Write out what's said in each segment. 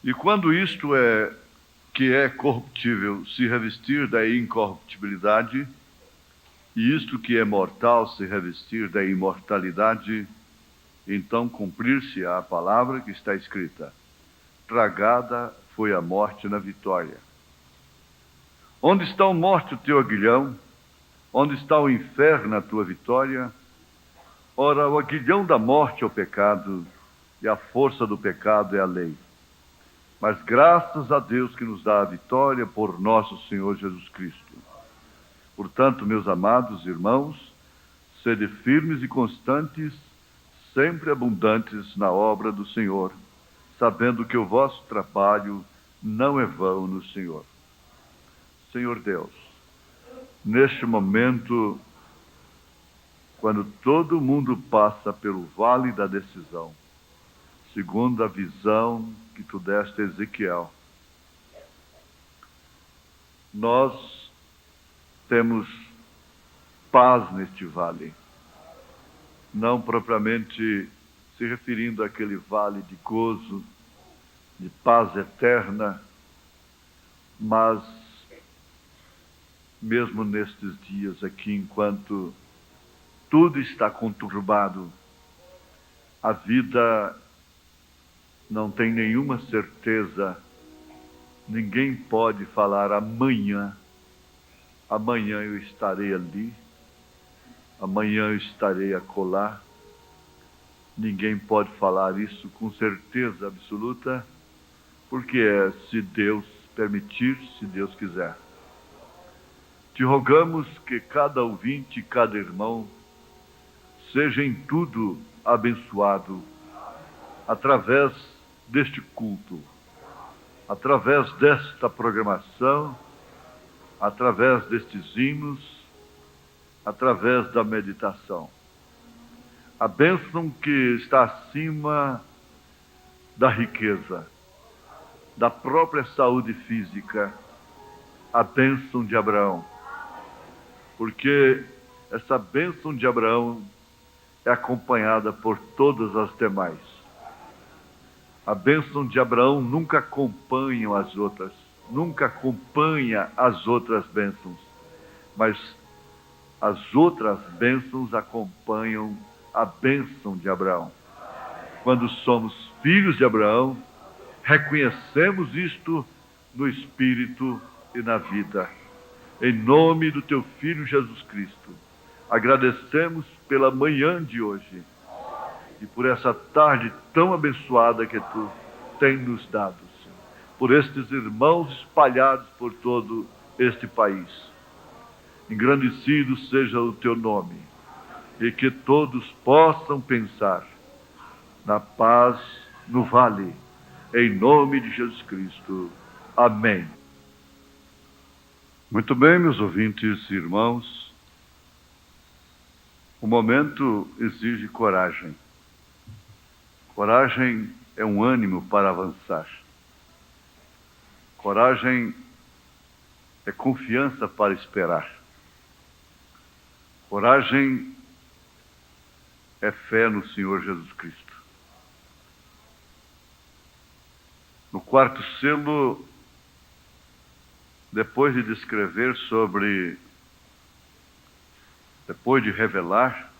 E quando isto é que é corruptível se revestir da incorruptibilidade, e isto que é mortal se revestir da imortalidade, então cumprir-se a palavra que está escrita: tragada foi a morte na vitória. Onde está a morte o teu aguilhão? Onde está o inferno a tua vitória? Ora, o aguilhão da morte é o pecado, e a força do pecado é a lei. Mas graças a Deus que nos dá a vitória por nosso Senhor Jesus Cristo. Portanto, meus amados irmãos, sede firmes e constantes, sempre abundantes na obra do Senhor, sabendo que o vosso trabalho não é vão no Senhor. Senhor Deus, neste momento, quando todo mundo passa pelo vale da decisão, segundo a visão que tu deste a Ezequiel, nós temos paz neste vale, não propriamente se referindo àquele vale de gozo, de paz eterna, mas mesmo nestes dias aqui, enquanto tudo está conturbado, a vida não tem nenhuma certeza, ninguém pode falar amanhã eu estarei ali, amanhã eu estarei acolá. Ninguém pode falar isso com certeza absoluta, porque é se Deus permitir, se Deus quiser. Te rogamos que cada ouvinte, cada irmão, seja em tudo abençoado através deste culto, através desta programação, através destes hinos, através da meditação. A bênção que está acima da riqueza, da própria saúde física, a bênção de Abraão. Porque essa bênção de Abraão é acompanhada por todas as demais. A bênção de Abraão nunca acompanha as outras, nunca acompanha as outras bênçãos, mas as outras bênçãos acompanham a bênção de Abraão. Quando somos filhos de Abraão, reconhecemos isto no Espírito e na vida. Em nome do teu Filho Jesus Cristo, agradecemos pela manhã de hoje e por essa tarde tão abençoada que tu tens nos dado, Senhor, por estes irmãos espalhados por todo este país. Engrandecido seja o teu nome e que todos possam pensar na paz no vale, em nome de Jesus Cristo. Amém. Muito bem, meus ouvintes e irmãos, o momento exige coragem. Coragem é um ânimo para avançar. Coragem é confiança para esperar. Coragem é fé no Senhor Jesus Cristo. No quarto selo, depois de descrever depois de revelar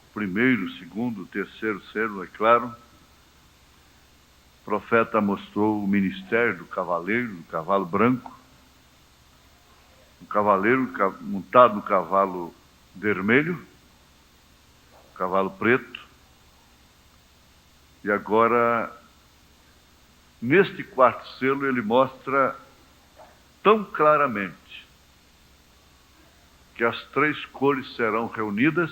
o primeiro, o segundo, o terceiro selo, é claro, o profeta mostrou o ministério do cavalo branco, um cavaleiro montado no cavalo vermelho, cavalo preto, e agora, neste quarto selo, ele mostra tão claramente que as três cores serão reunidas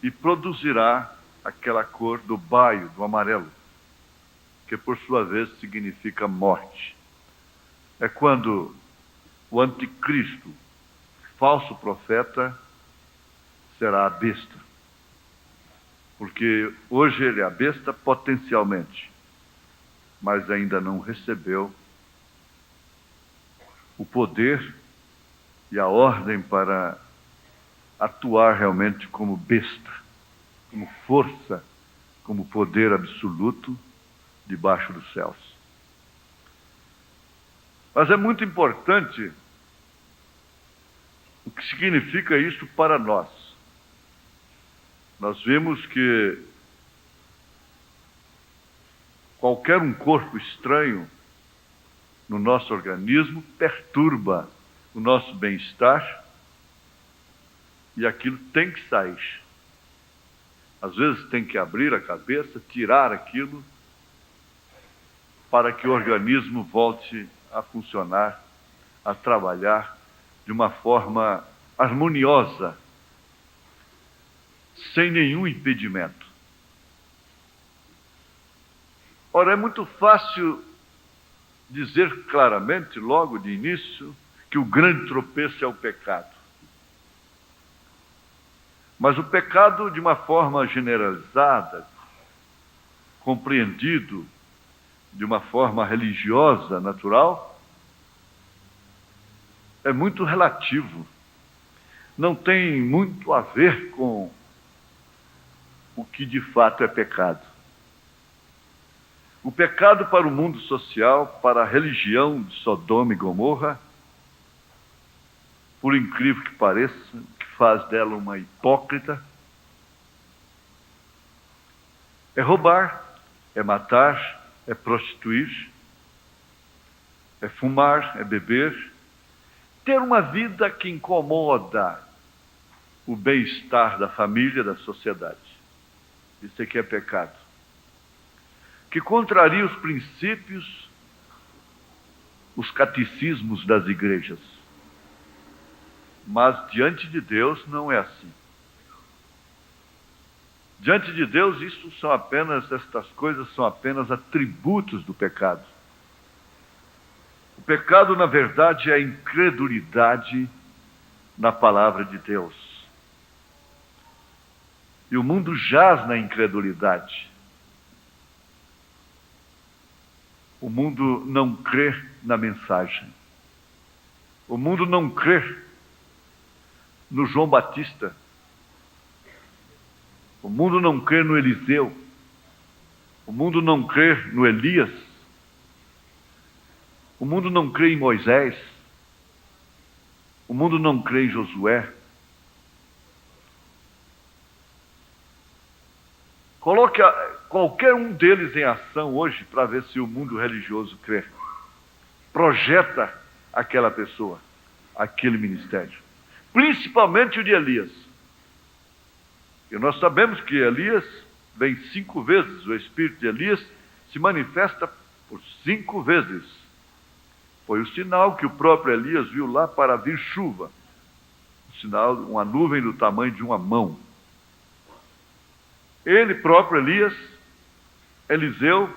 e produzirá aquela cor do baio, do amarelo, que por sua vez significa morte. É quando o anticristo, falso profeta, será a besta. Porque hoje ele é a besta potencialmente, mas ainda não recebeu o poder e a ordem para atuar realmente como besta, como força, como poder absoluto, debaixo dos céus. Mas é muito importante o que significa isso para nós. Nós vimos que qualquer um corpo estranho no nosso organismo perturba o nosso bem-estar e aquilo tem que sair. Às vezes tem que abrir a cabeça, tirar aquilo, para que o organismo volte a funcionar, a trabalhar de uma forma harmoniosa, sem nenhum impedimento. Ora, é muito fácil dizer claramente, logo de início, que o grande tropeço é o pecado. Mas o pecado, de uma forma generalizada, compreendido de uma forma religiosa, natural, é muito relativo. Não tem muito a ver com o que de fato é pecado. O pecado para o mundo social, para a religião de Sodoma e Gomorra, por incrível que pareça, que faz dela uma hipócrita, é roubar, é matar, é prostituir, é fumar, é beber, ter uma vida que incomoda o bem-estar da família, da sociedade. Isso aqui é pecado. Que contraria os princípios, os catecismos das igrejas. Mas diante de Deus não é assim. Diante de Deus, estas coisas são apenas atributos do pecado. O pecado, na verdade, é a incredulidade na palavra de Deus. E o mundo jaz na incredulidade. O mundo não crê na mensagem. O mundo não crê no João Batista. O mundo não crê no Eliseu. O mundo não crê no Elias. O mundo não crê em Moisés. O mundo não crê em Josué. Coloque qualquer um deles em ação hoje para ver se o mundo religioso crê. Projeta aquela pessoa, aquele ministério. Principalmente o de Elias. E nós sabemos que Elias vem 5 vezes, o espírito de Elias se manifesta por 5 vezes. Foi o sinal que o próprio Elias viu lá para vir chuva. O sinal, uma nuvem do tamanho de uma mão. Ele próprio, Elias, Eliseu,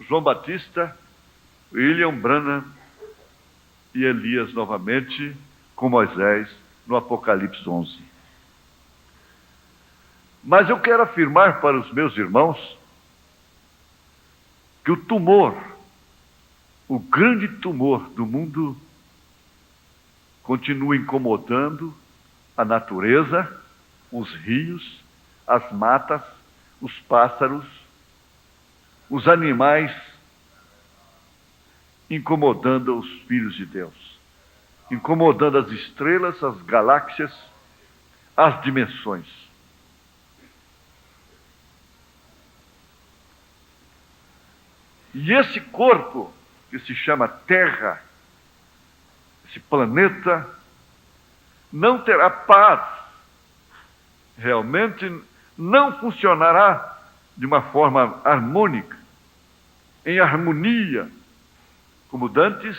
João Batista, William Branham e Elias novamente com Moisés no Apocalipse 11. Mas eu quero afirmar para os meus irmãos que o tumor, o grande tumor do mundo, continua incomodando a natureza, os rios, as matas, os pássaros, os animais, incomodando os filhos de Deus, incomodando as estrelas, as galáxias, as dimensões. E esse corpo, que se chama Terra, esse planeta, não terá paz. Realmente não funcionará de uma forma harmônica, em harmonia, como dantes,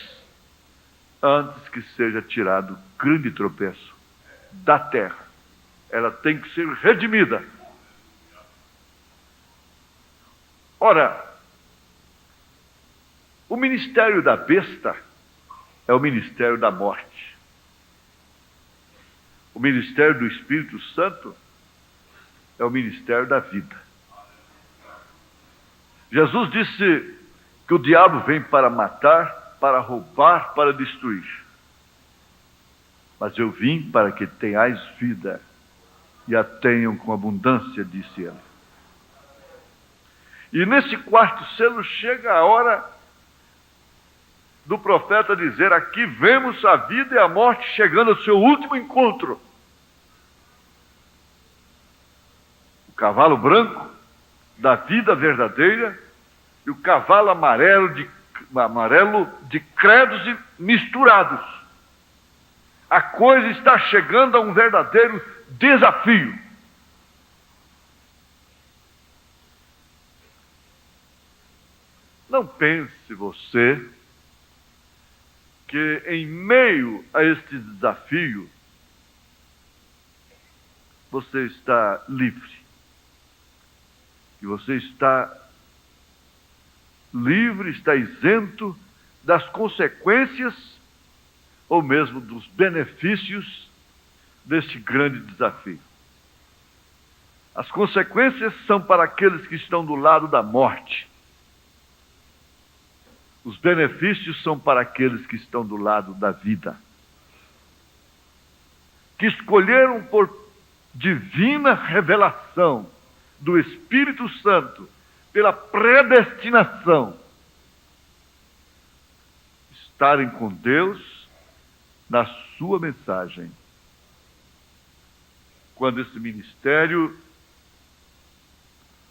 antes que seja tirado o grande tropeço da terra. Ela tem que ser redimida. Ora, o ministério da besta é o ministério da morte. O ministério do Espírito Santo é o ministério da vida. Jesus disse que o diabo vem para matar, para roubar, para destruir. Mas eu vim para que tenhais vida e a tenham com abundância, disse ele. E nesse quarto selo chega a hora do profeta dizer: aqui vemos a vida e a morte chegando ao seu último encontro. O cavalo branco da vida verdadeira e o cavalo amarelo de credos misturados. A coisa está chegando a um verdadeiro desafio. Não pense você que em meio a este desafio você está livre. Que você está livre, está isento das consequências ou mesmo dos benefícios deste grande desafio. As consequências são para aqueles que estão do lado da morte. Os benefícios são para aqueles que estão do lado da vida. Que escolheram por divina revelação do Espírito Santo, pela predestinação, estarem com Deus na sua mensagem. Quando esse ministério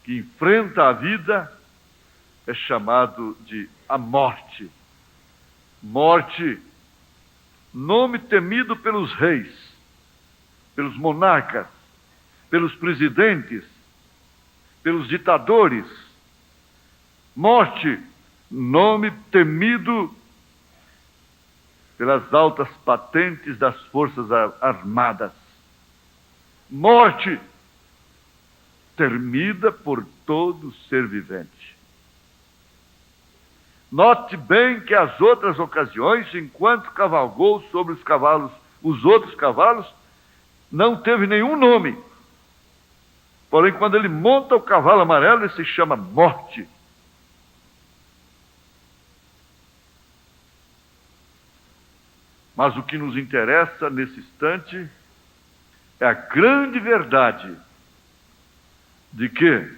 que enfrenta a vida é chamado de a morte. Morte, nome temido pelos reis, pelos monarcas, pelos presidentes, pelos ditadores. Morte, nome temido pelas altas patentes das forças armadas. Morte, temida por todo ser vivente. Note bem que as outras ocasiões, enquanto cavalgou sobre os cavalos, os outros cavalos, não teve nenhum nome. Porém, quando ele monta o cavalo amarelo, ele se chama morte. Mas o que nos interessa nesse instante é a grande verdade de que,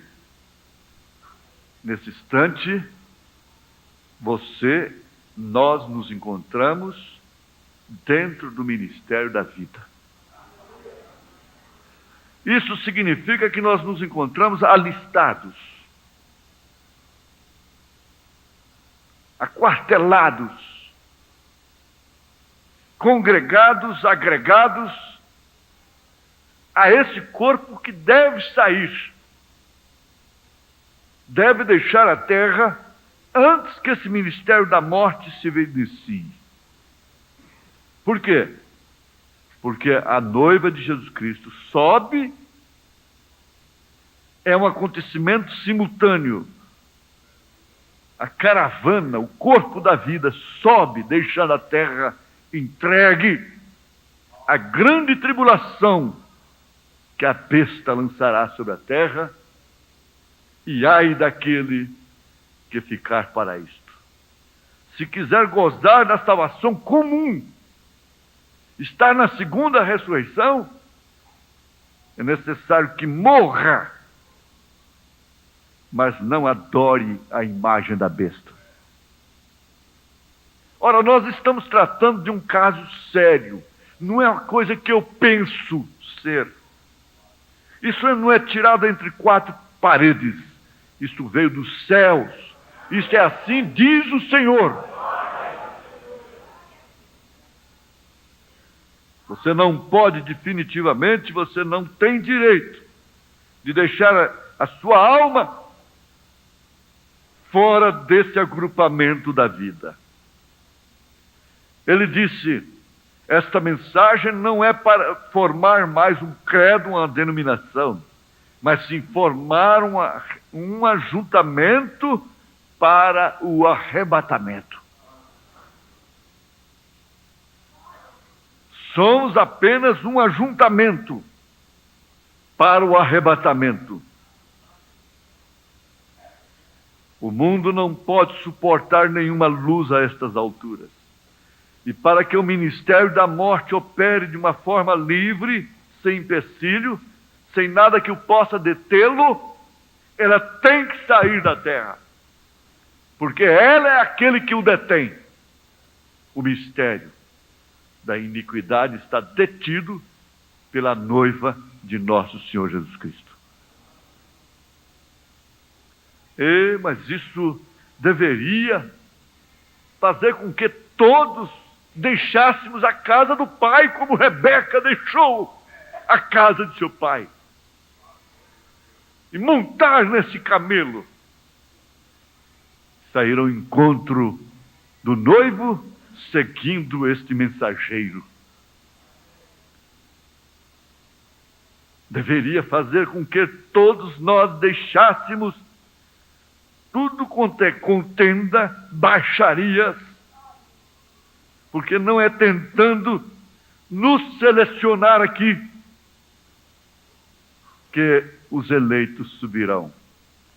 nesse instante, nós nos encontramos dentro do ministério da vida. Isso significa que nós nos encontramos alistados, aquartelados, congregados, agregados a esse corpo que deve sair, deve deixar a terra antes que esse ministério da morte se inicie. Por quê? Porque a noiva de Jesus Cristo sobe, é um acontecimento simultâneo. A caravana, o corpo da vida sobe, deixando a terra entregue à grande tribulação que a besta lançará sobre a terra, e ai daquele que ficar para isto. Se quiser gozar da salvação comum, estar na segunda ressurreição, é necessário que morra, mas não adore a imagem da besta. Ora, nós estamos tratando de um caso sério, não é uma coisa que eu penso ser. Isso não é tirado entre quatro paredes, isso veio dos céus, isso é assim diz o Senhor. Você não pode definitivamente, você não tem direito de deixar a sua alma fora desse agrupamento da vida. Ele disse, esta mensagem não é para formar mais um credo, uma denominação, mas sim formar um ajuntamento para o arrebatamento. Somos apenas um ajuntamento para o arrebatamento. O mundo não pode suportar nenhuma luz a estas alturas. E para que o ministério da morte opere de uma forma livre, sem empecilho, sem nada que o possa detê-lo, ela tem que sair da terra, porque ela é aquele que o detém. O mistério da iniquidade está detido pela noiva de nosso Senhor Jesus Cristo. Mas isso deveria fazer com que todos deixássemos a casa do pai, como Rebeca deixou a casa de seu pai, e montar nesse camelo, sair ao encontro do noivo, seguindo este mensageiro. Deveria fazer com que todos nós deixássemos tudo quanto é contenda, baixarias, porque não é tentando nos selecionar aqui que os eleitos subirão.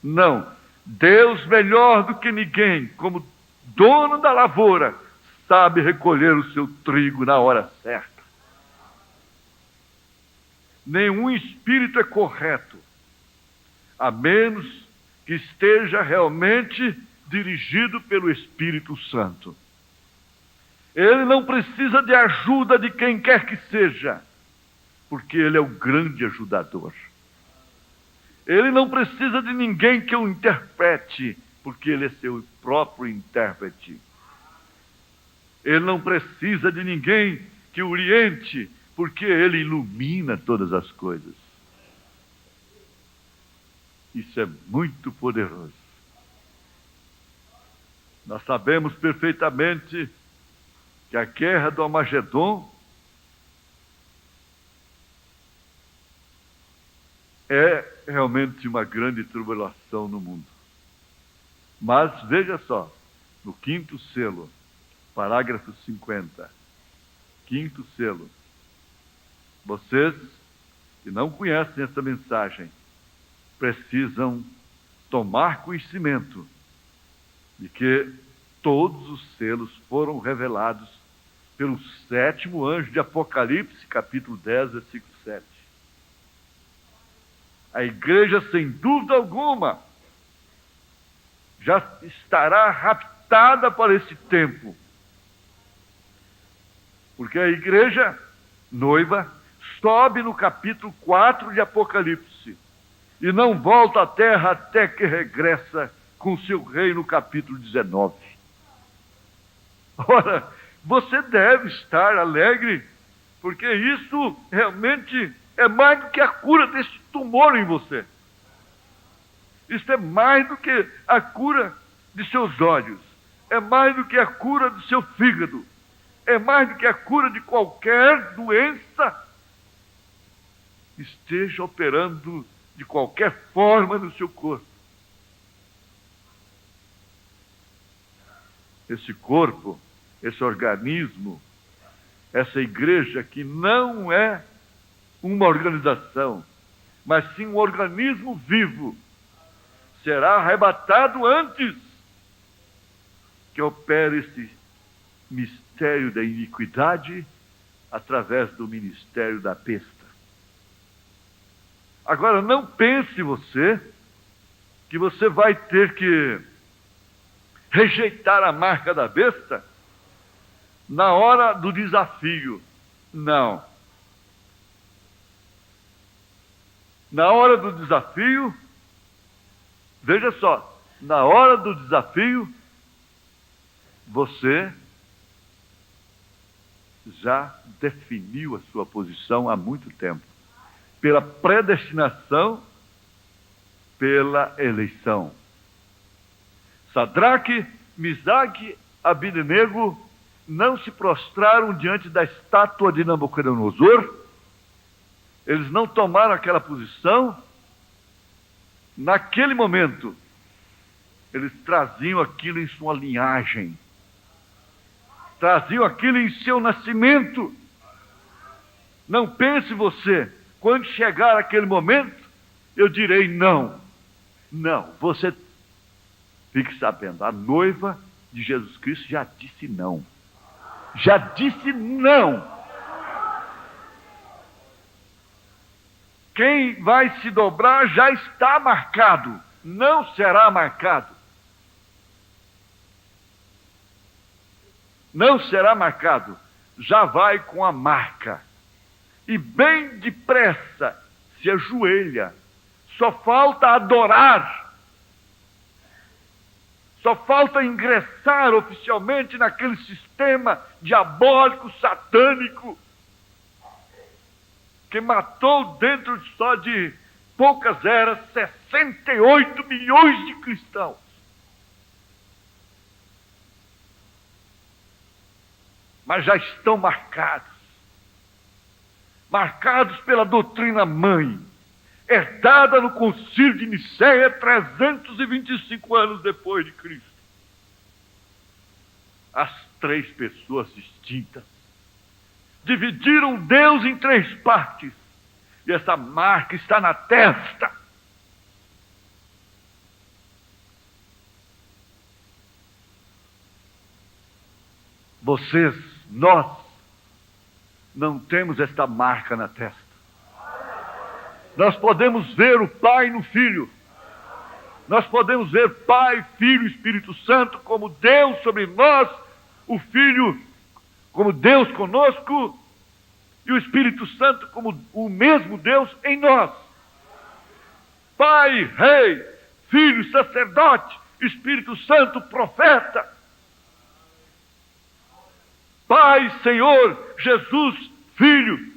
Não, Deus melhor do que ninguém, como dono da lavoura, sabe recolher o seu trigo na hora certa. Nenhum espírito é correto, a menos que esteja realmente dirigido pelo Espírito Santo. Ele não precisa de ajuda de quem quer que seja, porque ele é o grande ajudador. Ele não precisa de ninguém que o interprete, porque ele é seu próprio intérprete. Ele não precisa de ninguém que o oriente, porque ele ilumina todas as coisas. Isso é muito poderoso. Nós sabemos perfeitamente que a guerra do Armagedon é realmente uma grande tribulação no mundo. Mas veja só, no 5º selo, parágrafo 50, 5º selo, vocês que não conhecem essa mensagem precisam tomar conhecimento de que todos os selos foram revelados pelo 7º anjo de Apocalipse, capítulo 10, versículo 7. A igreja, sem dúvida alguma, já estará raptada para esse tempo, porque a igreja noiva sobe no capítulo 4 de Apocalipse e não volta à terra até que regressa com seu rei no capítulo 19. Ora, você deve estar alegre, porque isso realmente é mais do que a cura desse tumor em você. Isso é mais do que a cura de seus olhos, é mais do que a cura do seu fígado, é mais do que a cura de qualquer doença que esteja operando de qualquer forma no seu corpo. Esse corpo, esse organismo, essa igreja que não é uma organização, mas sim um organismo vivo, será arrebatado antes que opere esse mistério da iniquidade através do ministério da besta. Agora, não pense você que você vai ter que rejeitar a marca da besta na hora do desafio. Não. Na hora do desafio, veja só, na hora do desafio, você já definiu a sua posição há muito tempo, pela predestinação, pela eleição. Sadraque, Misaque, Abednego não se prostraram diante da estátua de Nabucodonosor. Eles não tomaram aquela posição. Naquele momento, eles traziam aquilo em sua linhagem, traziam aquilo em seu nascimento. Não pense você, quando chegar aquele momento, eu direi não. Não, você fique sabendo, a noiva de Jesus Cristo já disse não. Já disse não. Quem vai se dobrar já está marcado. não será marcado. Não será marcado. Já vai com a marca. E bem depressa se ajoelha. Só falta adorar. Só falta ingressar oficialmente naquele sistema diabólico, satânico, que matou dentro só de poucas eras 68 milhões de cristãos. Mas já estão marcados. Marcados pela doutrina mãe, herdada no concílio de Nicéia 325 anos depois de Cristo. As três pessoas distintas dividiram Deus em três partes, e essa marca está na testa. Vocês, nós, não temos esta marca na testa. Nós podemos ver o Pai no Filho. Nós podemos ver Pai, Filho e Espírito Santo como Deus sobre nós, o Filho como Deus conosco e o Espírito Santo como o mesmo Deus em nós. Pai, Rei, Filho, Sacerdote, Espírito Santo, Profeta. Pai, Senhor, Jesus, Filho,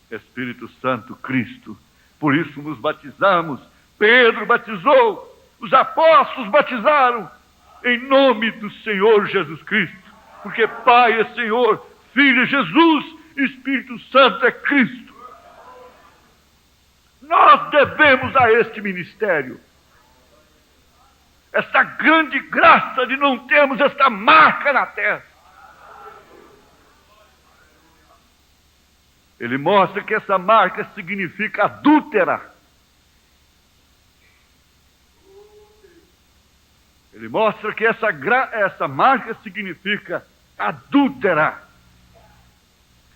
Espírito Santo, Cristo. Por isso nos batizamos. Pedro batizou, os apóstolos batizaram em nome do Senhor Jesus Cristo, porque Pai é Senhor, Filho é Jesus, Espírito Santo é Cristo. Nós devemos a este ministério esta grande graça de não termos esta marca na terra. Ele mostra que essa marca significa adúltera. Ele mostra que essa marca significa adúltera.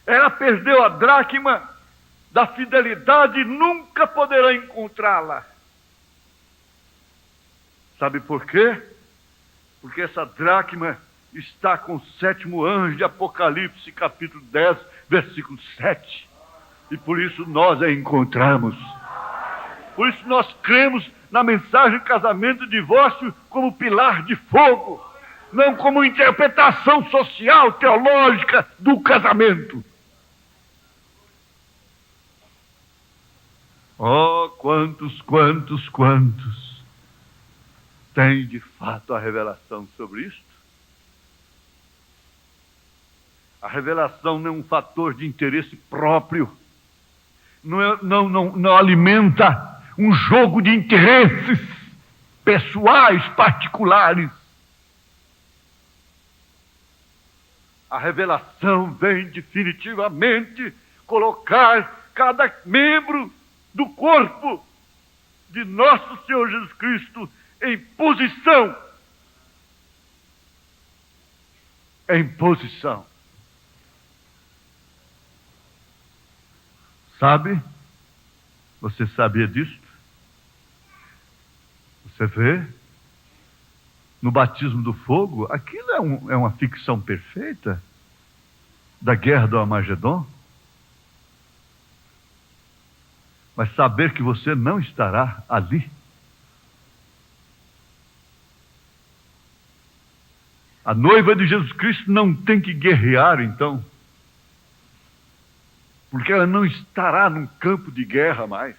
Ela perdeu a dracma da fidelidade e nunca poderá encontrá-la. Sabe por quê? Porque essa dracma está com o sétimo anjo de Apocalipse, capítulo 10, versículo 7. E por isso nós a encontramos. Por isso nós cremos na mensagem casamento e divórcio como pilar de fogo, não como interpretação social, teológica do casamento. Oh, quantos têm de fato a revelação sobre isto? A revelação não é um fator de interesse próprio, não alimenta um jogo de interesses pessoais, particulares. A revelação vem definitivamente colocar cada membro do corpo de nosso Senhor Jesus Cristo em posição. Em posição. Sabe? Você sabia disso? Você vê? No batismo do fogo, aquilo é uma ficção perfeita da guerra do Armagedon. Mas saber que você não estará ali. A noiva de Jesus Cristo não tem que guerrear, então. Porque ela não estará num campo de guerra mais.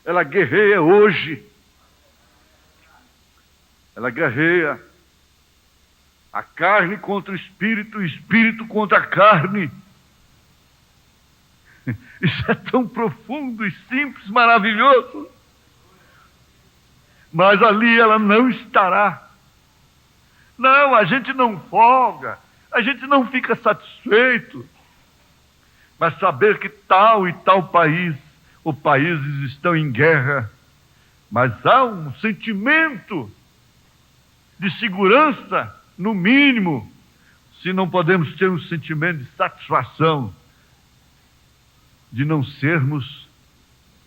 Ela guerreia hoje. Ela guerreia a carne contra o espírito contra a carne. Isso é tão profundo e simples, maravilhoso. Mas ali ela não estará. Não, a gente não folga, a gente não fica satisfeito. Mas saber que tal e tal país ou países estão em guerra, mas há um sentimento de segurança, no mínimo, se não podemos ter um sentimento de satisfação, de não sermos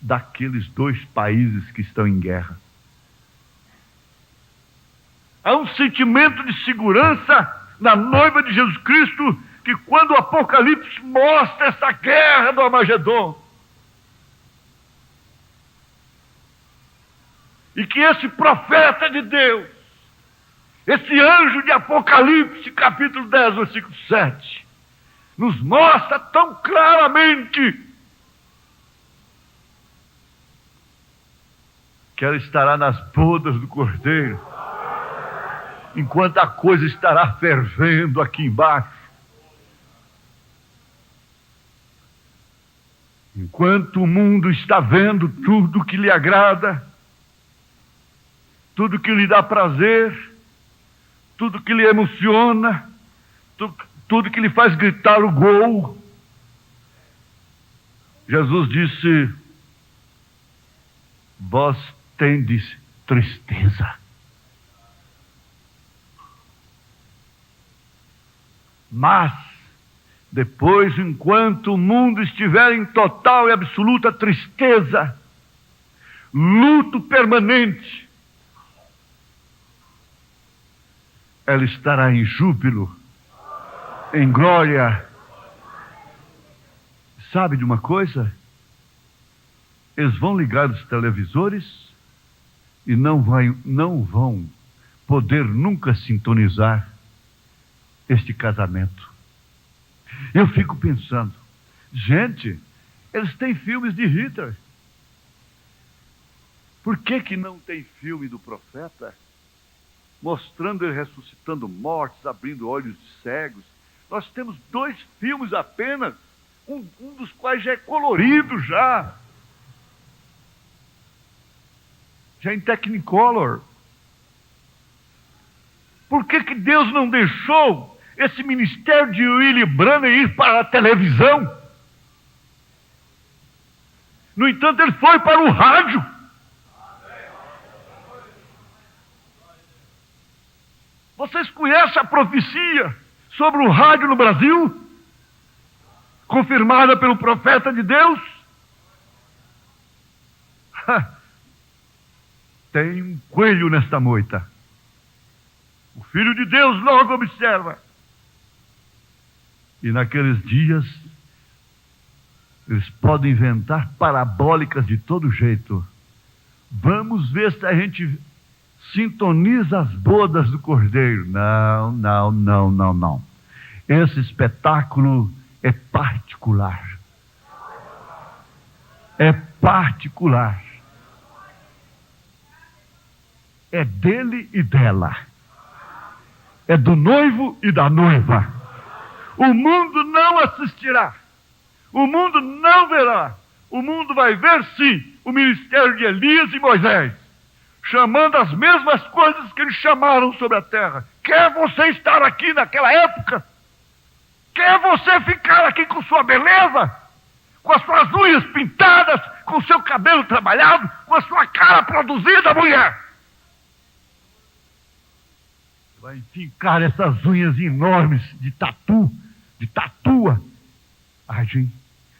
daqueles dois países que estão em guerra. Há um sentimento de segurança na noiva de Jesus Cristo, que quando o Apocalipse mostra essa guerra do Armagedon, e que esse profeta de Deus, esse anjo de Apocalipse, capítulo 10, versículo 7, nos mostra tão claramente que ela estará nas bodas do Cordeiro, enquanto a coisa estará fervendo aqui embaixo. Enquanto o mundo está vendo tudo que lhe agrada, tudo que lhe dá prazer, tudo que lhe emociona, tudo que lhe faz gritar o gol, Jesus disse: vós tendes tristeza. Mas, depois, enquanto o mundo estiver em total e absoluta tristeza, luto permanente, ela estará em júbilo, em glória. Sabe de uma coisa? Eles vão ligar os televisores e não vão poder nunca sintonizar este casamento. Eu fico pensando, gente, eles têm filmes de Hitler. Por que não tem filme do profeta mostrando ele ressuscitando mortos, abrindo olhos de cegos? Nós temos 2 filmes apenas, um dos quais já é colorido já em Technicolor. Por que Deus não deixou esse ministério de Willy Branham ir para a televisão? No entanto, ele foi para o rádio. Vocês conhecem a profecia sobre o rádio no Brasil? Confirmada pelo profeta de Deus? Tem um coelho nesta moita. O Filho de Deus logo observa. E naqueles dias, eles podem inventar parabólicas de todo jeito. Vamos ver se a gente sintoniza as bodas do Cordeiro. Não. Esse espetáculo é particular. É particular. É dele e dela. É do noivo e da noiva. O mundo não assistirá. O mundo não verá. O mundo vai ver, sim, o ministério de Elias e Moisés, chamando as mesmas coisas que eles chamaram sobre a terra. Quer você estar aqui naquela época? Quer você ficar aqui com sua beleza? Com as suas unhas pintadas? Com o seu cabelo trabalhado? Com a sua cara produzida, mulher? Vai fincar essas unhas enormes de tatuagem,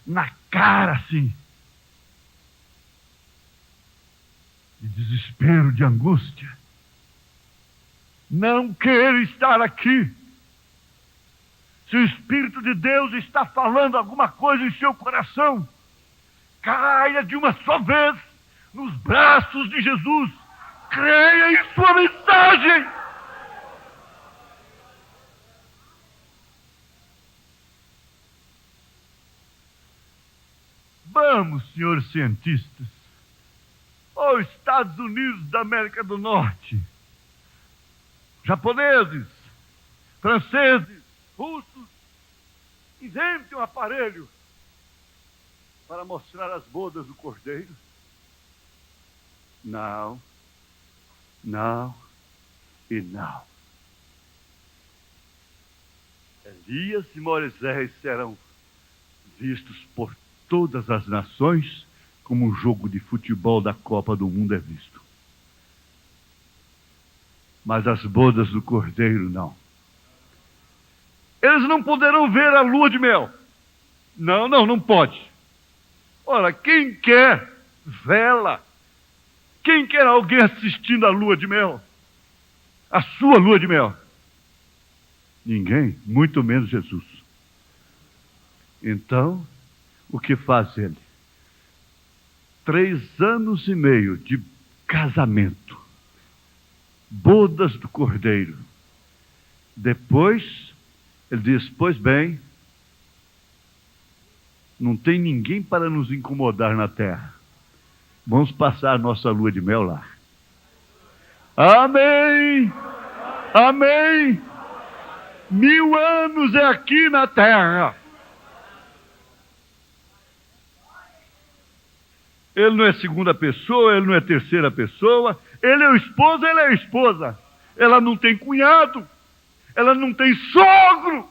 na cara assim, de desespero, de angústia. Não quero estar aqui. Se o Espírito de Deus está falando alguma coisa em seu coração, caia de uma só vez nos braços de Jesus. Creia em sua mensagem. Vamos, senhores cientistas, aos Estados Unidos da América do Norte, japoneses, franceses, russos, inventem um aparelho para mostrar as bodas do Cordeiro. Não e não. Elias e Moisés serão vistos por todas as nações como um jogo de futebol da Copa do Mundo é visto. Mas as bodas do Cordeiro não. Eles não poderão ver a lua de mel. Não pode. Ora, quem quer vela. Quem quer alguém assistindo a lua de mel? A sua lua de mel? Ninguém, muito menos Jesus. Então, o que faz ele? 3 anos e meio de casamento, bodas do Cordeiro. Depois, ele diz: pois bem, não tem ninguém para nos incomodar na terra. Vamos passar nossa lua de mel lá. Amém! Amém! 1000 anos é aqui na terra. Ele não é segunda pessoa, ele não é terceira pessoa. Ele é o esposo, ela é a esposa. Ela não tem cunhado. Ela não tem sogro.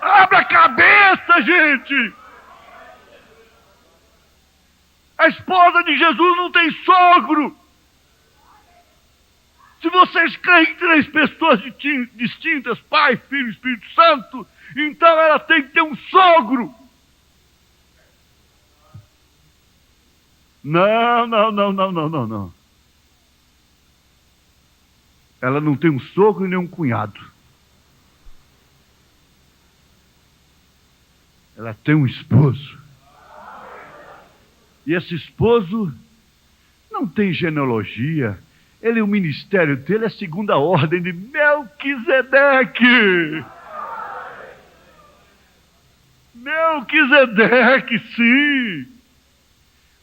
Abra a cabeça, gente! A esposa de Jesus não tem sogro. Se vocês creem em 3 pessoas distintas, Pai, Filho e Espírito Santo, então ela tem que ter um sogro. Não. Ela não tem um sogro e nem um cunhado. Ela tem um esposo. E esse esposo não tem genealogia. Ele, o ministério dele é segundo a ordem de Melquisedeque. Melquisedeque, sim.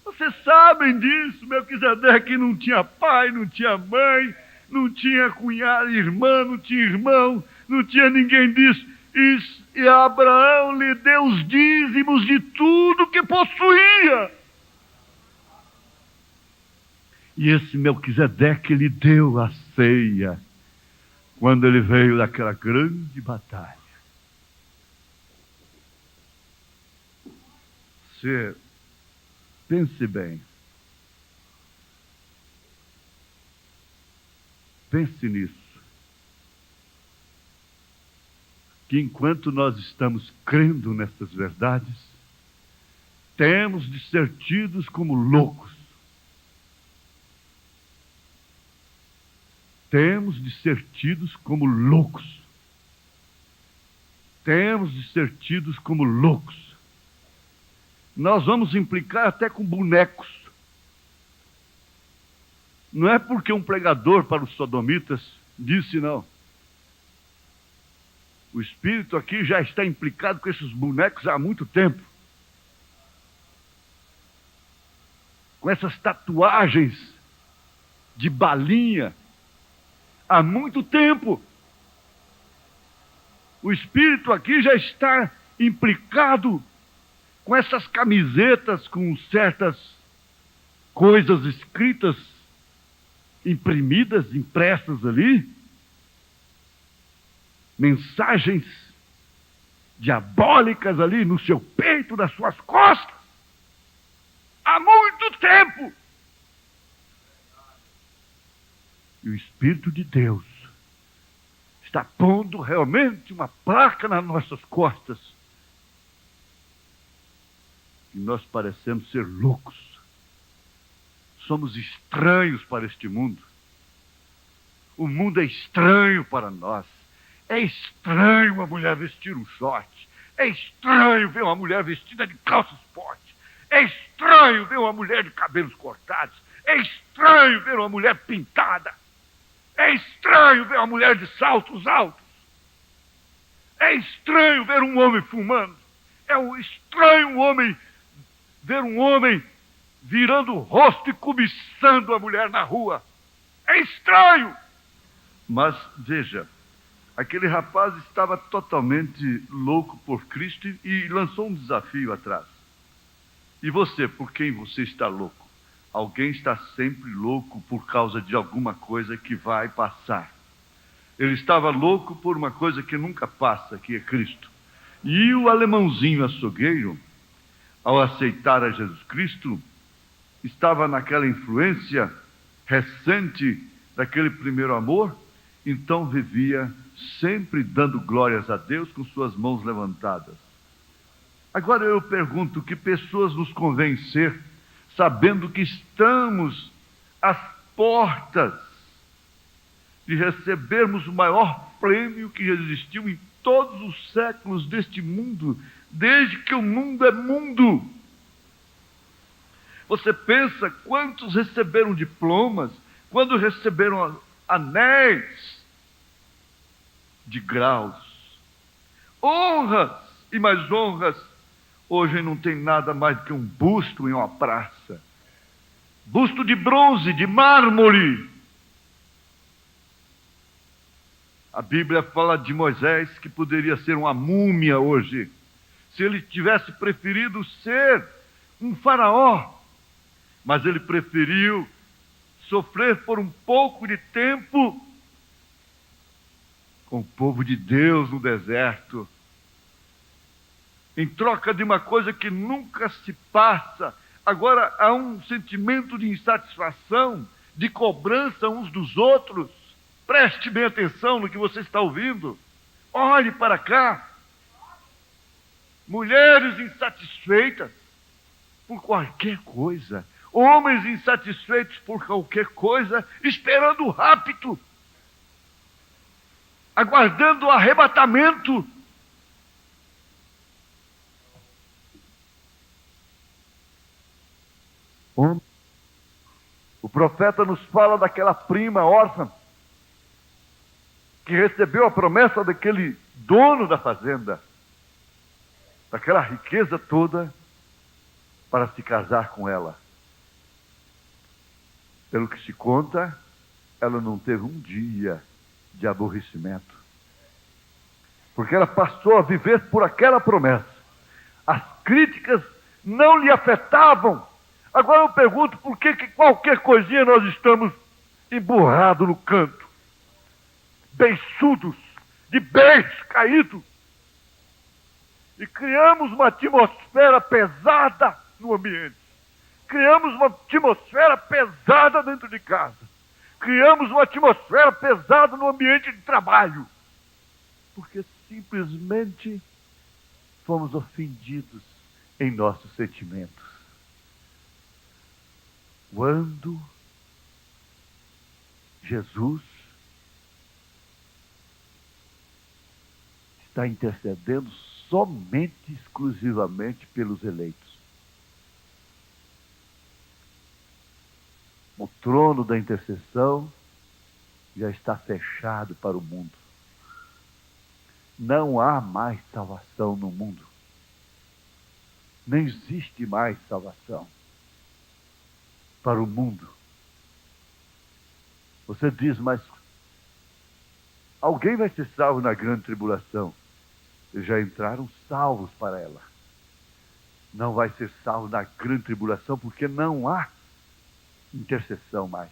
Vocês sabem disso. Melquisedeque não tinha pai, não tinha mãe, não tinha cunhado, irmã, não tinha irmão, não tinha ninguém disso. E Abraão lhe deu os dízimos de tudo que possuía. E esse Melquisedeque lhe deu a ceia quando ele veio daquela grande batalha. Você pense bem. Pense nisso. Que enquanto nós estamos crendo nessas verdades, temos de ser tidos como loucos. Temos de ser tidos como loucos. Temos de ser tidos como loucos. Nós vamos implicar até com bonecos. Não é porque um pregador para os sodomitas disse, não. O Espírito aqui já está implicado com esses bonecos há muito tempo. Com essas tatuagens de balinha há muito tempo. O Espírito aqui já está implicado com essas camisetas, com certas coisas escritas, imprimidas, impressas ali. Mensagens diabólicas ali no seu peito, nas suas costas. Há muito tempo. E o Espírito de Deus está pondo realmente uma placa nas nossas costas. E nós parecemos ser loucos. Somos estranhos para este mundo. O mundo é estranho para nós. É estranho uma mulher vestir um short. É estranho ver uma mulher vestida de calça esporte. É estranho ver uma mulher de cabelos cortados. É estranho ver uma mulher pintada. É estranho ver uma mulher de saltos altos. É estranho ver um homem fumando. É estranho ver um homem virando o rosto e cobiçando a mulher na rua. É estranho. Mas veja, aquele rapaz estava totalmente louco por Cristo e lançou um desafio atrás. E você, por quem você está louco? Alguém está sempre louco por causa de alguma coisa que vai passar. Ele estava louco por uma coisa que nunca passa, que é Cristo. E o alemãozinho açougueiro, ao aceitar a Jesus Cristo, estava naquela influência recente daquele primeiro amor, então vivia sempre dando glórias a Deus com suas mãos levantadas. Agora eu pergunto, que pessoas nos convém ser sabendo que estamos às portas de recebermos o maior prêmio que existiu em todos os séculos deste mundo, desde que o mundo é mundo. Você pensa quantos receberam diplomas, quando receberam anéis de graus, honras e mais honras. Hoje não tem nada mais do que um busto em uma praça, busto de bronze, de mármore. A Bíblia fala de Moisés que poderia ser uma múmia hoje, se ele tivesse preferido ser um faraó, mas ele preferiu sofrer por um pouco de tempo com o povo de Deus no deserto, em troca de uma coisa que nunca se passa. Agora há um sentimento de insatisfação, de cobrança uns dos outros. Preste bem atenção no que você está ouvindo. Olhe para cá. Mulheres insatisfeitas por qualquer coisa. Homens insatisfeitos por qualquer coisa, esperando o rapto, aguardando o arrebatamento. O profeta nos fala daquela prima órfã que recebeu a promessa daquele dono da fazenda, daquela riqueza toda, para se casar com ela. Pelo que se conta, ela não teve um dia de aborrecimento, porque ela passou a viver por aquela promessa. As críticas não lhe afetavam. Agora eu pergunto, por que qualquer coisinha nós estamos emburrados no canto, beiçudos, de beiço caído, e criamos uma atmosfera pesada no ambiente, criamos uma atmosfera pesada dentro de casa, criamos uma atmosfera pesada no ambiente de trabalho, porque simplesmente fomos ofendidos em nossos sentimentos. Quando Jesus está intercedendo somente, exclusivamente pelos eleitos. O trono da intercessão já está fechado para o mundo. Não há mais salvação no mundo. Não existe mais salvação para o mundo. Você diz, mas alguém vai ser salvo na grande tribulação? Eles já entraram salvos para ela. Não vai ser salvo na grande tribulação porque não há intercessão mais.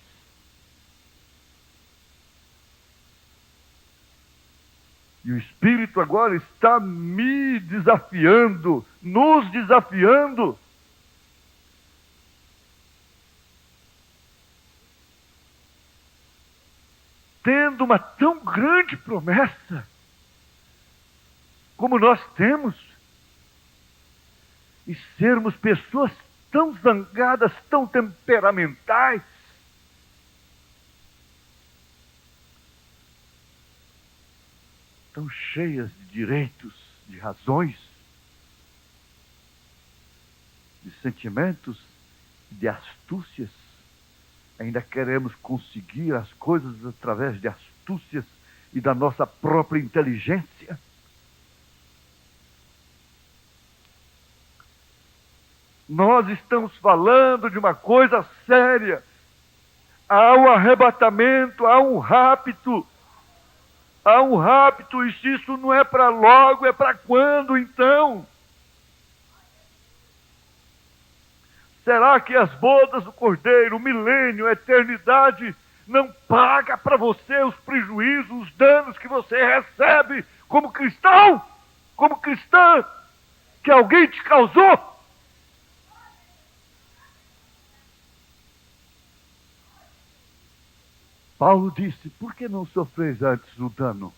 E o Espírito agora está me desafiando, nos desafiando, tendo uma tão grande promessa como nós temos, e sermos pessoas tão zangadas, tão temperamentais, tão cheias de direitos, de razões, de sentimentos, de astúcias. Ainda queremos conseguir as coisas através de astúcias e da nossa própria inteligência. Nós estamos falando de uma coisa séria. Há um arrebatamento, há um rapto. Há um rapto, e se isso não é para logo, é para quando então? Será que as bodas do Cordeiro, o milênio, a eternidade, não paga para você os prejuízos, os danos que você recebe como cristão, como cristã, que alguém te causou? Paulo disse, por que não sofreis antes o dano?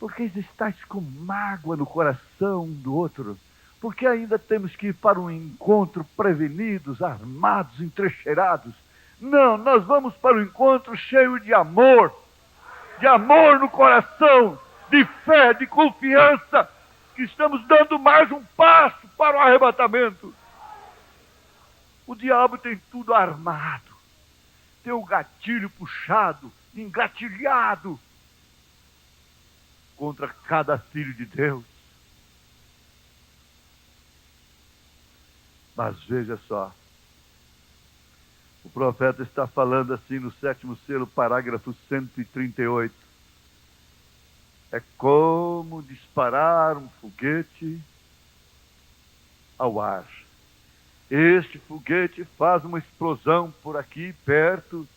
Porque estáis com mágoa no coração um do outro. Porque ainda temos que ir para um encontro prevenidos, armados, entrincheirados. Não, nós vamos para o encontro cheio de amor no coração, de fé, de confiança, que estamos dando mais um passo para o arrebatamento. O diabo tem tudo armado, tem o gatilho puxado, engatilhado contra cada filho de Deus. Mas veja só, o profeta está falando assim no 7º selo, parágrafo 138. É como disparar um foguete ao ar. Este foguete faz uma explosão por aqui perto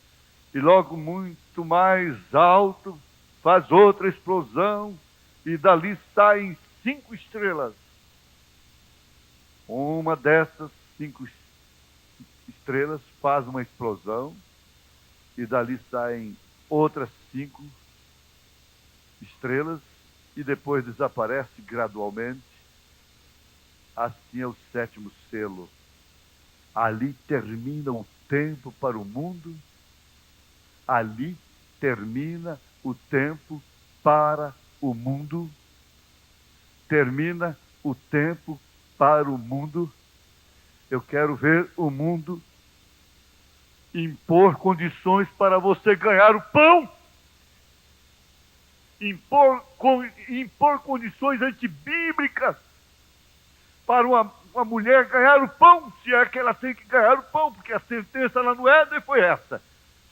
e logo muito mais alto faz outra explosão e dali saem 5 estrelas. Uma dessas 5 estrelas faz uma explosão e dali saem outras 5 estrelas e depois desaparece gradualmente. Assim é o 7º selo. Ali termina o tempo para o mundo. Ali termina o tempo para o mundo. Termina o tempo para o mundo. Eu quero ver o mundo impor condições para você ganhar o pão. Impor condições antibíblicas para uma mulher ganhar o pão, se é que ela tem que ganhar o pão, porque a sentença lá no Éden foi essa,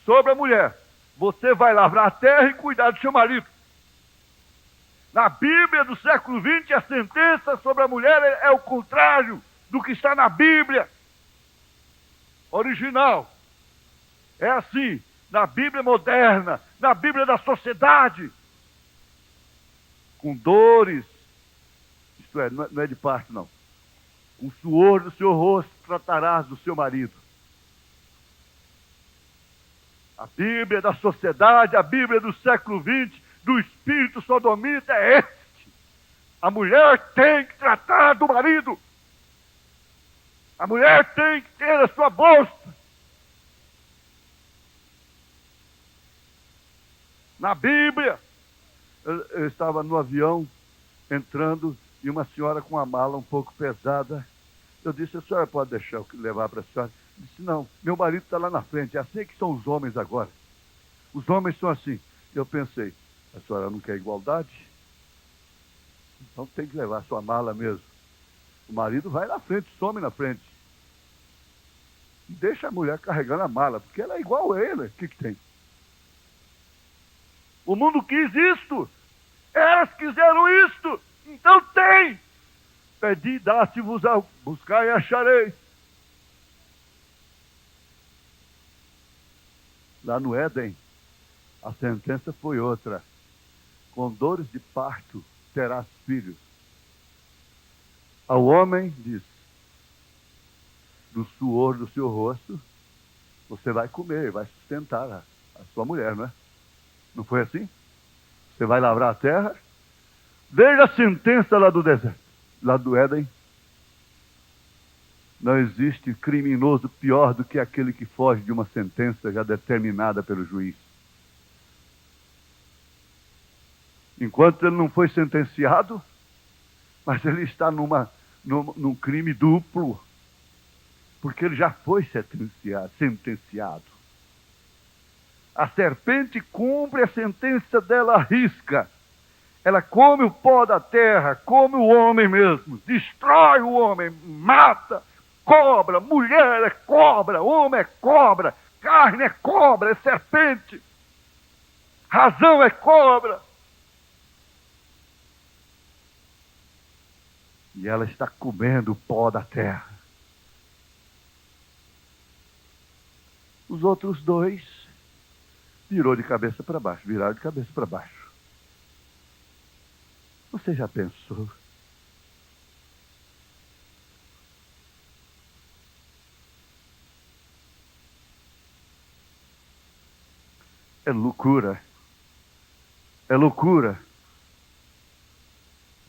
sobre a mulher: você vai lavrar a terra e cuidar do seu marido. Na Bíblia do século XX, a sentença sobre a mulher é o contrário do que está na Bíblia original. É assim, na Bíblia moderna, na Bíblia da sociedade, com dores, isto é, não é de parto não, com o suor do seu rosto tratarás do seu marido. A Bíblia da sociedade, a Bíblia do século XX, do espírito sodomita é este: a mulher tem que tratar do marido, a mulher tem que ter a sua bolsa. Na Bíblia, eu estava no avião, entrando, e uma senhora com uma mala um pouco pesada. Eu disse: a senhora pode deixar eu levar para a senhora? Disse: não, meu marido está lá na frente. É assim que são os homens agora. Os homens são assim. Eu pensei: a senhora não quer igualdade? Então tem que levar a sua mala mesmo. O marido vai na frente, some na frente. E deixa a mulher carregando a mala, porque ela é igual a ele. O que tem? O mundo quis isto. Elas quiseram isto. Então tem. Pedi, dá-se-vos, buscar e achareis. Lá no Éden, a sentença foi outra: com dores de parto terás filhos. Ao homem diz: do suor do seu rosto você vai comer, vai sustentar a sua mulher, não é? Não foi assim? Você vai lavrar a terra. Veja a sentença lá do deserto, lá do Éden. Não existe criminoso pior do que aquele que foge de uma sentença já determinada pelo juiz. Enquanto ele não foi sentenciado, mas ele está num crime duplo, porque ele já foi sentenciado. A serpente cumpre a sentença dela à risca. Ela come o pó da terra, come o homem mesmo, destrói o homem, mata, cobra, mulher é cobra, homem é cobra, carne é cobra, é serpente, razão é cobra. E ela está comendo o pó da terra. Os outros dois viraram de cabeça para baixo. Você já pensou? É loucura. É loucura.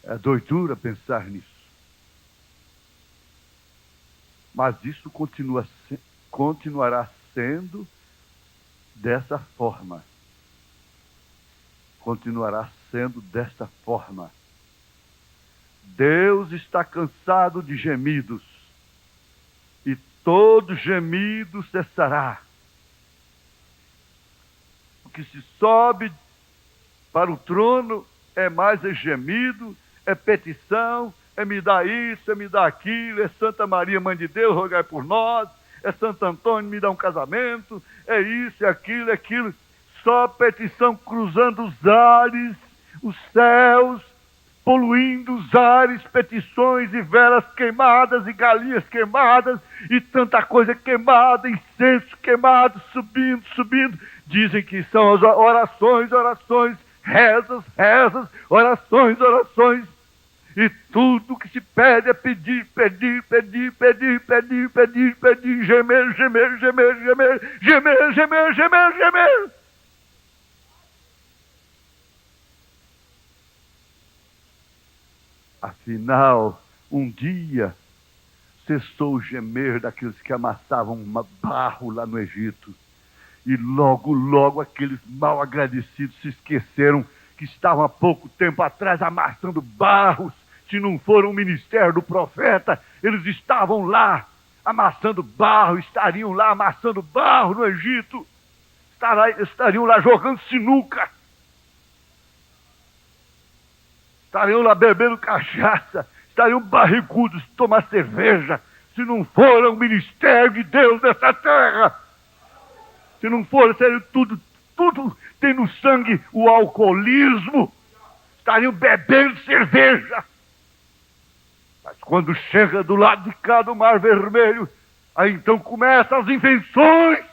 É doidura pensar nisso. Mas isso continuará sendo dessa forma. Continuará sendo desta forma. Deus está cansado de gemidos, e todo gemido cessará. O que se sobe para o trono é mais gemido, é petição, é me dá isso, é me dá aquilo, é Santa Maria, Mãe de Deus, rogai por nós, é Santo Antônio, me dá um casamento, é isso, é aquilo, é aquilo. Só petição cruzando os ares, os céus, poluindo os ares, petições e velas queimadas e galinhas queimadas e tanta coisa queimada, incenso queimado, subindo, subindo. Dizem que são as orações, orações, rezas, rezas, orações, orações. E tudo que se pede é pedir, pedir, pedir, pedir, pedir, pedir, pedir, gemer, gemer, gemer, gemer, gemer, gemer, gemer, gemer. Afinal, um dia cessou o gemer daqueles que amassavam barro lá no Egito. E logo, logo aqueles mal agradecidos se esqueceram que estavam há pouco tempo atrás amassando barros. Se não for o ministério do profeta, eles estavam lá amassando barro, estariam lá amassando barro no Egito. Estariam lá jogando sinuca. Estariam lá bebendo cachaça, estariam barrigudos de tomar cerveja, se não for o ministério de Deus nessa terra. Se não for, seria tudo tem no sangue o alcoolismo, estariam bebendo cerveja. Mas quando chega do lado de cá do Mar Vermelho, aí então começam as invenções.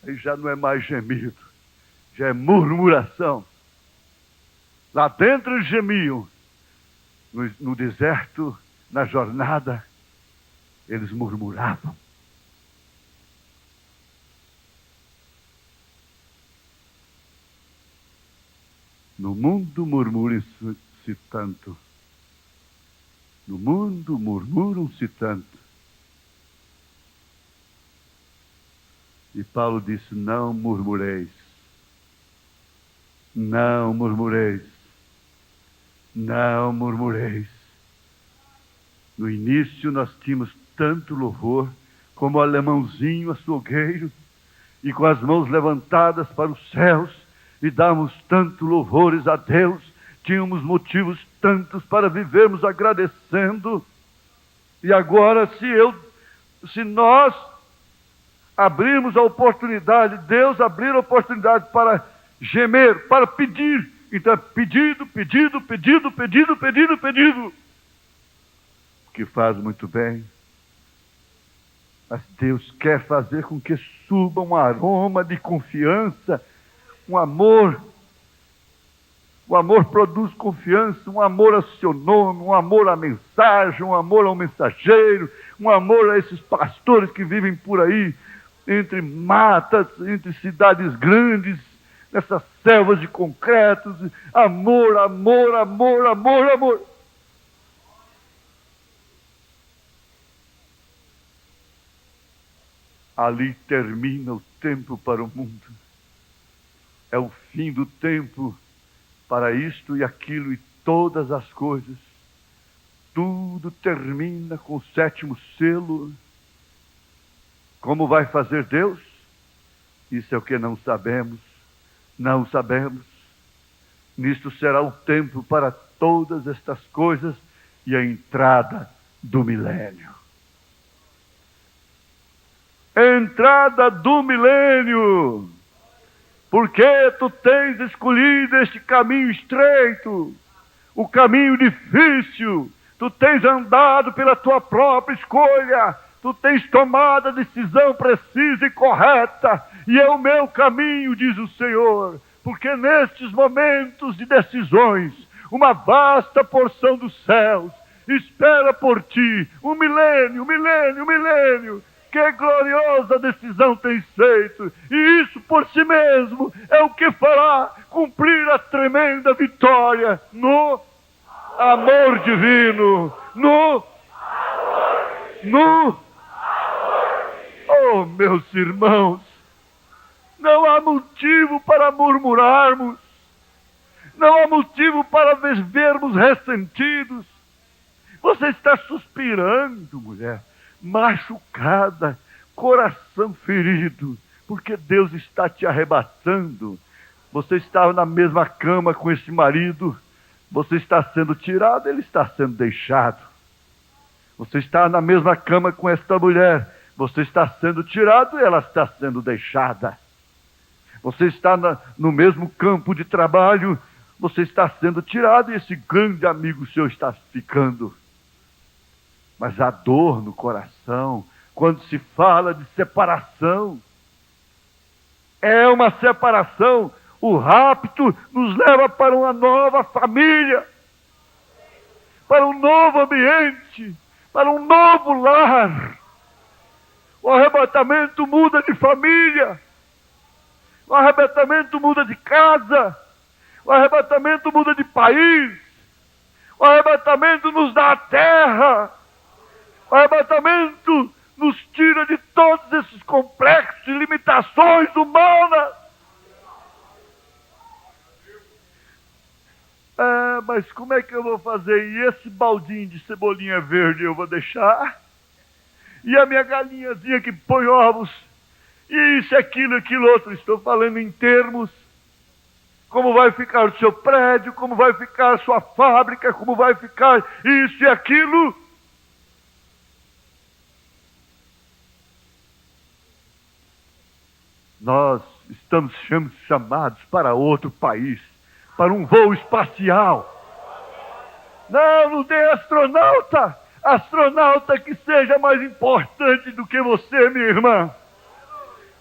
Aí já não é mais gemido, já é murmuração. Lá dentro eles gemiam. No deserto, na jornada, eles murmuravam. No mundo murmuram-se tanto. No mundo murmuram-se tanto. E Paulo disse, não murmureis. Não murmureis. Não murmureis. No início nós tínhamos tanto louvor, como o alemãozinho açougueiro, e com as mãos levantadas para os céus, e dávamos tanto louvores a Deus, tínhamos motivos tantos para vivermos agradecendo. E agora, se nós abrirmos a oportunidade, Deus abrir a oportunidade para gemer, para pedir, então, pedido, pedido, pedido, pedido, pedido, pedido. Que faz muito bem. Mas Deus quer fazer com que suba um aroma de confiança, um amor. O amor produz confiança, um amor ao seu nome, um amor à mensagem, um amor ao mensageiro, um amor a esses pastores que vivem por aí, entre matas, entre cidades grandes, nessas selvas de concretos, amor, amor, amor, amor, amor. Ali termina o tempo para o mundo. É o fim do tempo para isto e aquilo e todas as coisas. Tudo termina com o 7º selo. Como vai fazer Deus? Isso é o que não sabemos. Não sabemos. Nisto será o tempo para todas estas coisas e a entrada do milênio. Entrada do milênio. Porque tu tens escolhido este caminho estreito, o caminho difícil, tu tens andado pela tua própria escolha, tu tens tomado a decisão precisa e correta, e é o meu caminho, diz o Senhor, porque nestes momentos de decisões, uma vasta porção dos céus espera por ti, um milênio, milênio, milênio. Que gloriosa decisão tens feito, e isso por si mesmo é o que fará cumprir a tremenda vitória no amor divino, no no... Oh, meus irmãos, não há motivo para murmurarmos, não há motivo para vivermos ressentidos. Você está suspirando, mulher, machucada, coração ferido, porque Deus está te arrebatando. Você está na mesma cama com esse marido, você está sendo tirado, ele está sendo deixado. Você está na mesma cama com esta mulher, você está sendo tirado e ela está sendo deixada. Você está no mesmo campo de trabalho, você está sendo tirado e esse grande amigo seu está ficando. Mas a dor no coração, quando se fala de separação, é uma separação. O rapto nos leva para uma nova família, para um novo ambiente, para um novo lar. O arrebatamento muda de família, o arrebatamento muda de casa, o arrebatamento muda de país, o arrebatamento nos dá a terra, o arrebatamento nos tira de todos esses complexos e limitações humanas. Mas como é que eu vou fazer? E esse baldinho de cebolinha verde eu vou deixar? E a minha galinhazinha que põe ovos? E isso, aquilo, aquilo outro. Estou falando em termos. Como vai ficar o seu prédio? Como vai ficar a sua fábrica? Como vai ficar isso e aquilo? Nós estamos chamados para outro país, para um voo espacial. Não tem astronauta. Astronauta que seja mais importante do que você, minha irmã.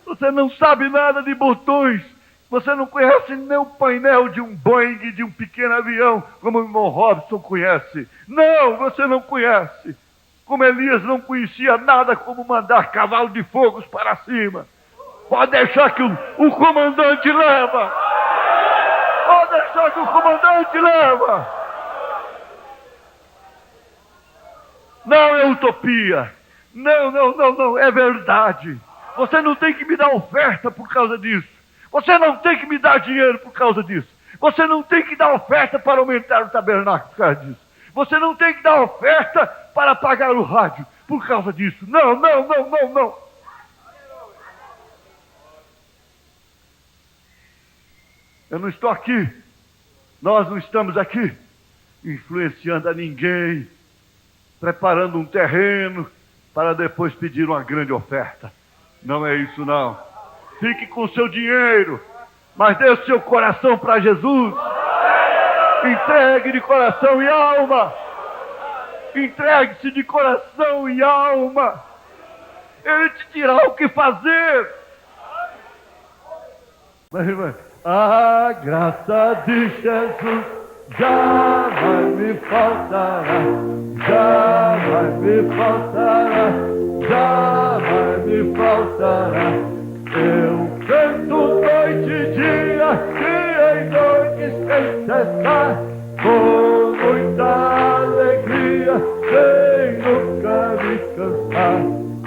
Você não sabe nada de botões. Você não conhece nem o painel de um Boeing, de um pequeno avião, como o irmão Robson conhece. Não, você não conhece. Como Elias não conhecia nada como mandar cavalo de fogo para cima. Pode deixar que o comandante leva. Pode deixar que o comandante leva. Não é utopia. Não, é verdade. Você não tem que me dar oferta por causa disso. Você não tem que me dar dinheiro por causa disso. Você não tem que dar oferta para aumentar o tabernáculo por causa disso. Você não tem que dar oferta para pagar o rádio por causa disso. Não. Eu não estou aqui. Nós não estamos aqui influenciando a ninguém, preparando um terreno para depois pedir uma grande oferta. Não é isso, não. Fique com o seu dinheiro, mas dê o seu coração para Jesus. Entregue de coração e alma. Entregue-se de coração e alma. Ele te dirá o que fazer. Mas, a graça de Jesus jamais me faltará, jamais me faltará, jamais me faltará. Eu canto noite e dia, dia e noite sem cessar, com muita alegria, sem nunca me cansar.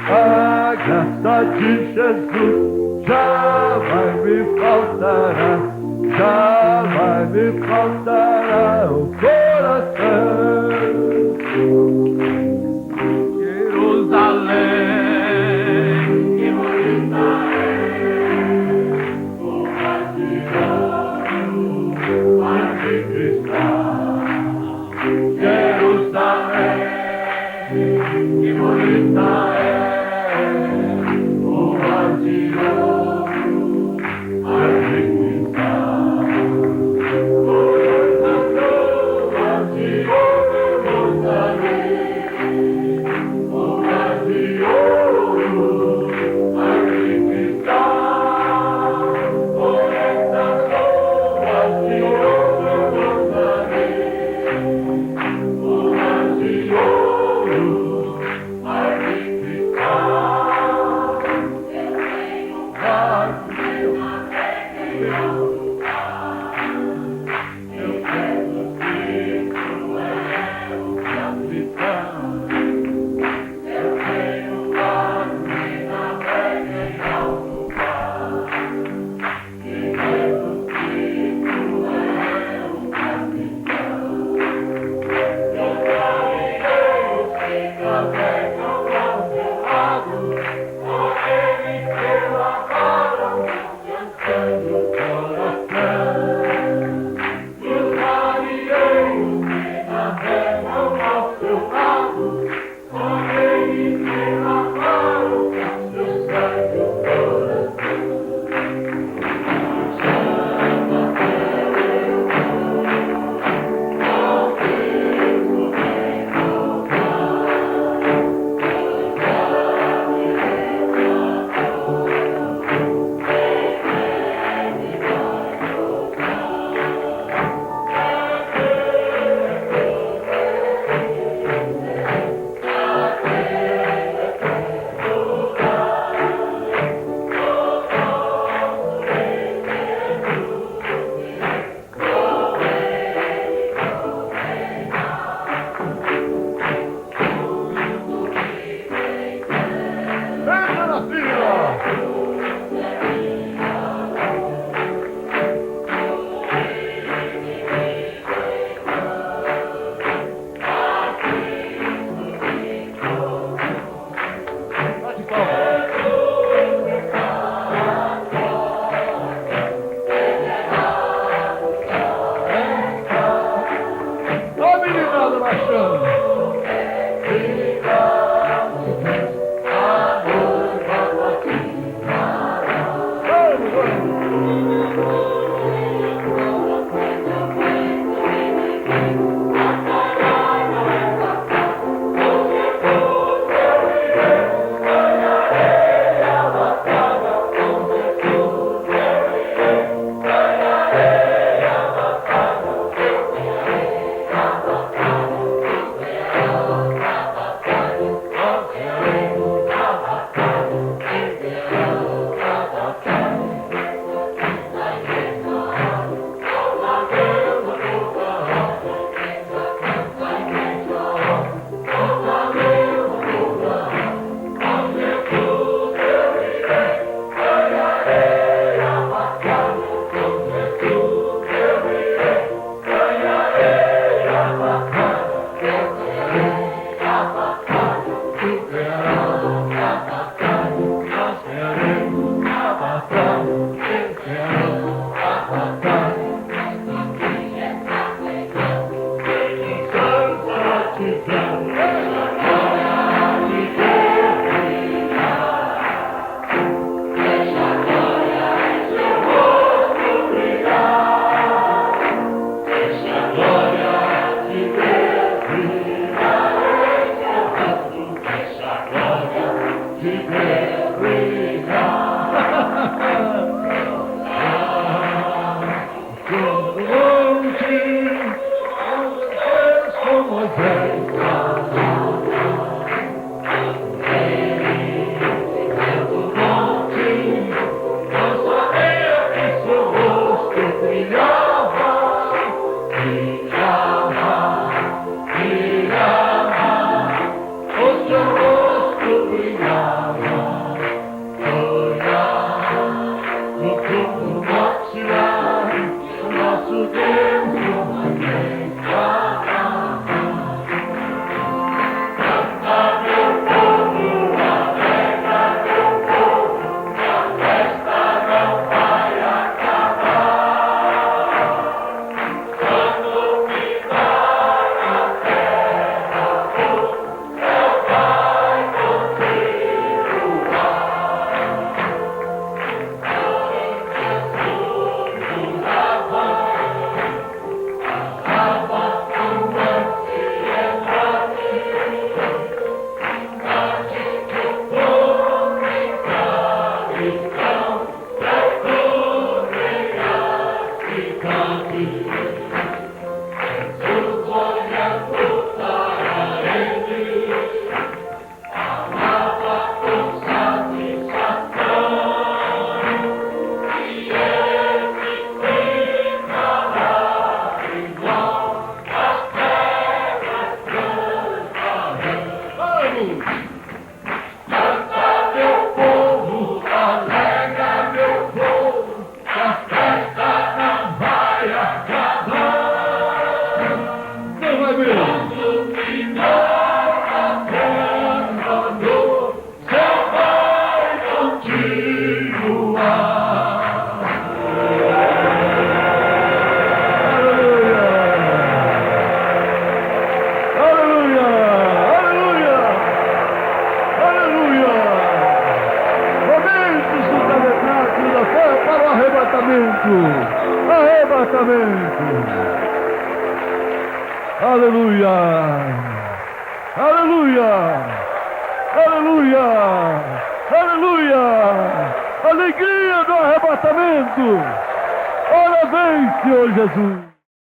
A graça de Jesus jamais me faltará, jamais me faltará o coração. Jerusalém, que bonita é, forma de ouro, mar de cristal. Jerusalém, que bonita é. O seu rosto brilhava. arrebatamento. Aleluia, aleluia, aleluia, aleluia, alegria do arrebatamento. Ora vem, Senhor Jesus.